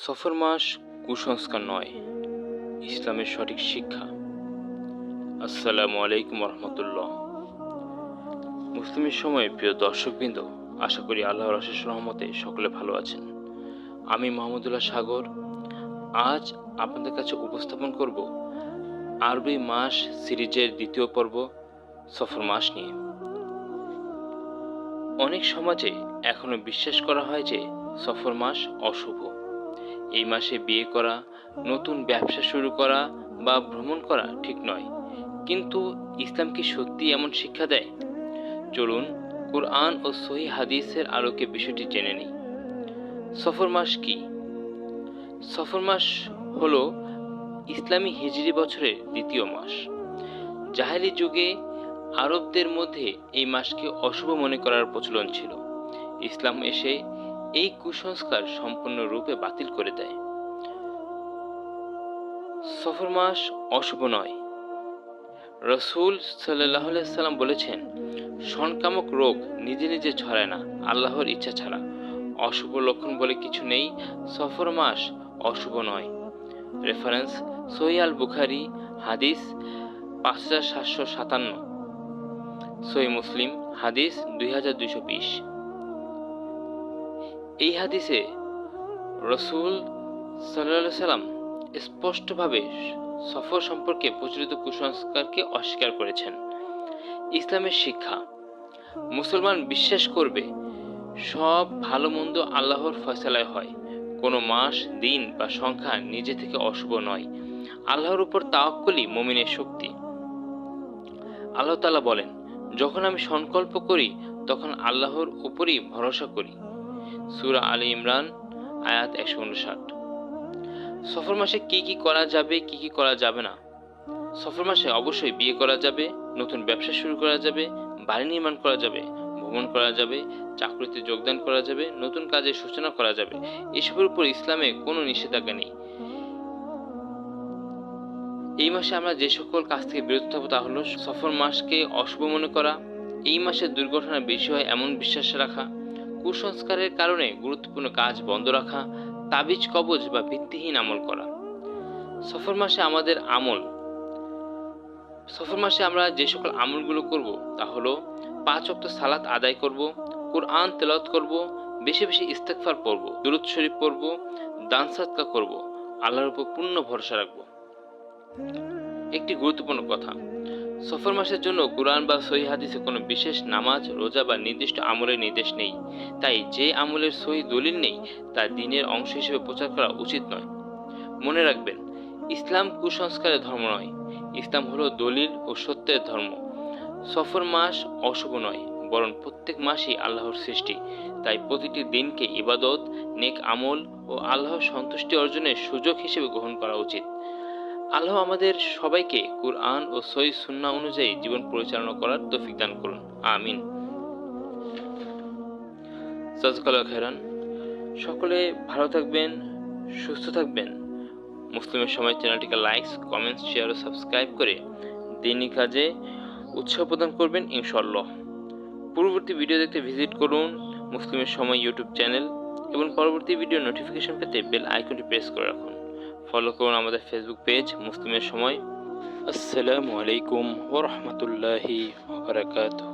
সফর মাস কুসংস্কার নয়, ইসলামের সঠিক শিক্ষা। আসসালামু আলাইকুম রহমতুল্লাহ। মুসলিমের সময় প্রিয় দর্শকবৃন্দ, আশা করি আল্লাহর অশেষ রহমতে সকলে ভালো আছেন। আমি মাহমুদুল্লাহ সাগর। আজ আপনাদের কাছে উপস্থাপন করব আরবি মাস সিরিজের দ্বিতীয় পর্ব, সফর মাস নিয়ে। অনেক সমাজে এখনো বিশ্বাস করা হয় যে সফর মাস অশুভ। এই মাসে বিয়ে করা, নতুন ব্যবসা শুরু করা বা ভ্রমণ করা ঠিক নয়। কিন্তু ইসলাম কি সত্যি এমন শিক্ষা দেয়? চলুন কুরআন ও সহিহ হাদিসের আলোকে বিষয়টি জেনে নিই। সফর মাস কি? সফর মাস হলো ইসলামী হিজরি বছরের দ্বিতীয় মাস। জাহেলি যুগে আরবদের মধ্যে এই মাসকে অশুভ মনে করার প্রচলন ছিল। ইসলাম এসে এই কুসংস্কার সম্পূর্ণরূপে বাতিল করে দেয়। সফর মাস অশুভ নয়। রাসূল সাল্লাল্লাহু আলাইহি সাল্লাম বলেছেন, সংক্রামক রোগ নিজে নিজে ছড়ায় না, আল্লাহর ইচ্ছা ছাড়া। অশুভ লক্ষণ বলে কিছু নেই। সফর মাস অশুভ নয়। রেফারেন্স: সহিহ আল বুখারী, হাদিস 5757, সহিহ মুসলিম, হাদিস 2220। এই হাদিসে রাসূল সাল্লাল্লাহু আলাইহি সাল্লাম স্পষ্টভাবে সফর সম্পর্কে প্রচলিত কুসংস্কারকে অস্বীকার করেছেন। ইসলামের শিক্ষা: মুসলমান বিশ্বাস করবে সব ভালো মন্দ আল্লাহর ফয়সালায় হয়। কোনো মাস, দিন বা সংখ্যা নিজে থেকে অশুভ নয়। আল্লাহর উপর তাওয়াক্কুলই মুমিনের শক্তি। আল্লাহ তাআলা বলেন, যখন আমি সংকল্প করি তখন আল্লাহর উপরই ভরসা করি। সূরা আলী ইমরান আয়াত 159। সফর মাসে কি কি করা যাবে, কি কি করা যাবে না? সফর মাসে অবশ্যই বিয়ে করা যাবে, নতুন ব্যবসা শুরু করা যাবে, বাড়ি নির্মাণ করা যাবে, ভ্রমণ করা যাবে, চাকরিতে যোগদান করা যাবে, নতুন কাজের সূচনা করা যাবে। এসবের উপর ইসলামে কোনো নিষেধাজ্ঞা নেই। এই মাসে আমরা যে সকল কাজ থেকে বিরত থাকবো তা হলো সফর মাসকে অশুভ মনে করা, এই মাসে দুর্ঘটনা বেশি হয় এমন বিশ্বাস রাখা, কুসংস্কারের কারণে গুরুত্বপূর্ণ কাজ বন্ধ রাখা, তাবিজ কবজ বা ভিত্তিহীন আমল করা। সফর মাসে আমাদের আমল: সফর মাসে আমরা যে সকল আমলগুলো করব তা হলো 5 ওয়াক্ত সালাত আদায় করব, কুরআন তেলাওয়াত করব, বেশি বেশি ইস্তেগফার পড়ব, দুরূদ শরীফ পড়ব, দান সাদকা করব, আল্লাহর উপর পূর্ণ ভরসা রাখব। একটি গুরুত্বপূর্ণ কথা: সফর মাসের জন্য কুরআন বা সহিহ হাদিসে কোনো বিশেষ নামাজ, রোজা বা নির্দিষ্ট আমলের নির্দেশ নেই। তাই যে আমলের সহিহ দলিল নেই তা দ্বীনের অংশ হিসেবে প্রচার করা উচিত নয়। মনে রাখবেন, ইসলাম কুসংস্কারের ধর্ম নয়, ইসলাম হলো দলিল ও সত্যের ধর্ম। সফর মাস অশুভ নয়, বরং প্রত্যেক মাসই আল্লাহর সৃষ্টি। তাই প্রতিটি দিনকে ইবাদত, নেক আমল ও আল্লাহর সন্তুষ্টি অর্জনের সুযোগ হিসেবে গ্রহণ করা উচিত। আল্লাহ আমাদের সবাইকে কুরআন ও সহিহ সুন্নাহ অনুযায়ী জীবন পরিচালনা করার তৌফিক দান করুন, আমিন। জাযাকাল্লাহু খাইরান। সকলে ভালো থাকবেন, সুস্থ থাকবেন। মুসলিমের সময় চ্যানেলটিকে লাইক, কমেন্টস, শেয়ার ও সাবস্ক্রাইব করে দিনী কাজে উৎসাহ প্রদান করবেন ইনশাআল্লাহ। পূর্ববর্তী ভিডিও দেখতে ভিজিট করুন মুসলিমের সময় ইউটিউব চ্যানেল এবং পরবর্তী ভিডিও নোটিফিকেশন পেতে বেল আইকনটি প্রেস করে রাখুন। ফলো করুন আমাদের ফেসবুক পেজ মুসলিমের সময়। আসসালামু আলাইকুম ওয়া রাহমাতুল্লাহি ওয়া বারাকাতুহু।